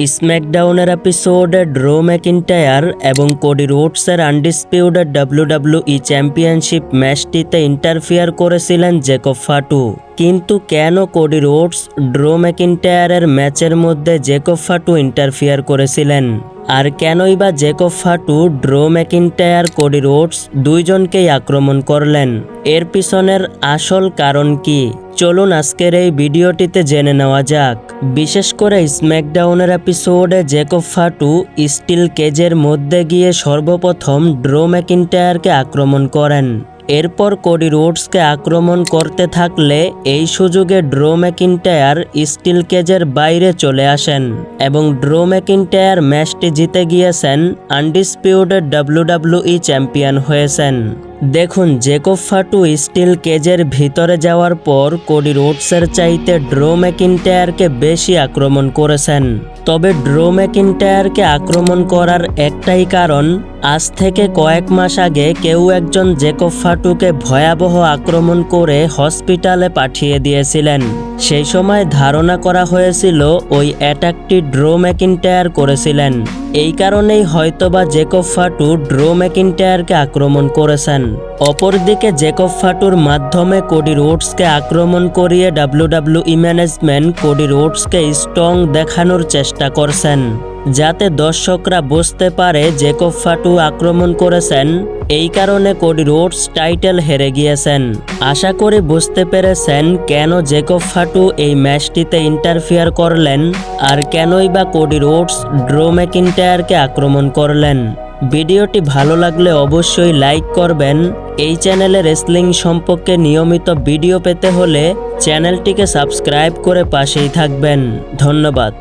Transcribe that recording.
স্ম্যাকডাউনের এপিসোডে Drew McIntyre এবং Cody রোডসের আনডিসপিউটেড ডাব্লিউডাব্লিউই চ্যাম্পিয়নশিপ ম্যাচটিতে ইন্টারফিয়ার করেছিলেন জেকব ফাটু। কিন্তু কেন কোডি রোডস ড্রো ম্যাকিন্টায়ারের ম্যাচের মধ্যে জেকব ফাটু ইন্টারফিয়ার করেছিলেন? আর কেনই বা জেকব ফাটু ড্রো ম্যাকিন্টায়ার কোডি রোডস দুইজনকেই আক্রমণ করলেন? এর পিছনের আসল কারণ কি? চলুন আজকের এই ভিডিওটিতে জেনে নেওয়া যাক। বিশেষ করে স্ম্যাকডাউনের এপিসোডে জেকব ফাটু স্টিল কেজের মধ্যে গিয়ে সর্বপ্রথম ড্রো ম্যাকিন্টায়ারকে আক্রমণ করেন। এরপর কোডি রোডসকে আক্রমণ করতে থাকলে এই সুযোগে ড্রো ম্যাকিন্টায়ার স্টিল কেজের বাইরে চলে আসেন এবং ড্রো ম্যাকিন্টায়ার ম্যাচটি জিতে গিয়েছেন, আনডিসপিউটেড ডাব্লিউডাব্লিউই চ্যাম্পিয়ন হয়েছেন। দেখুন, জেকব ফাটু স্টিল কেজের ভিতরে যাওয়ার পর কোডি রোডসের চাইতে ড্রো ম্যাকিন্টায়ারকে বেশি আক্রমণ করেছেন। তবে ড্রো ম্যাকিন্টায়ারকে আক্রমণ করার একটাই কারণ, আজ থেকে কয়েক মাস আগে কেউ একজন জেকব ফাটুকে ভয়াবহ আক্রমণ করে হসপিটালে পাঠিয়ে দিয়েছিলেন। সেই সময় ধারণা করা হয়েছিল ওই অ্যাটাকটি ড্রো ম্যাকিন্টায়ার করেছিলেন। এই কারণেই হয়তোবা জেকব ফাটু ড্রো ম্যাকিন্টায়ারকে আক্রমণ করেছেন। অপরদিকে জেকব ফাটুর মাধ্যমে কোডি রোডসকে আক্রমণ করিয়ে ডাব্লিউডাব্লিউই ম্যানেজমেন্ট কোডি রোডসকে স্ট্রং দেখানোর চেষ্টা করছেন, যাতে দর্শকরা বুঝতে পারে জেকব ফাটু আক্রমণ করেছেন। এই কারণে কোডি রোডস টাইটেল হেরে গিয়েছেন। আশা করি বুঝতে পেরেছেন কেন জেকব ফাটু এই ম্যাচটিতে ইন্টারফিয়ার করলেন আর কেনই বা কোডি রোডস ড্রো ম্যাকিন্টায়ারকে আক্রমণ করলেন। ভিডিওটি ভালো লাগলে অবশ্যই লাইক করবেন। এই চ্যানেলে রেসলিং সম্পর্কে নিয়মিত ভিডিও পেতে হলে চ্যানেলটিকে সাবস্ক্রাইব করে পাশেই থাকবেন। ধন্যবাদ।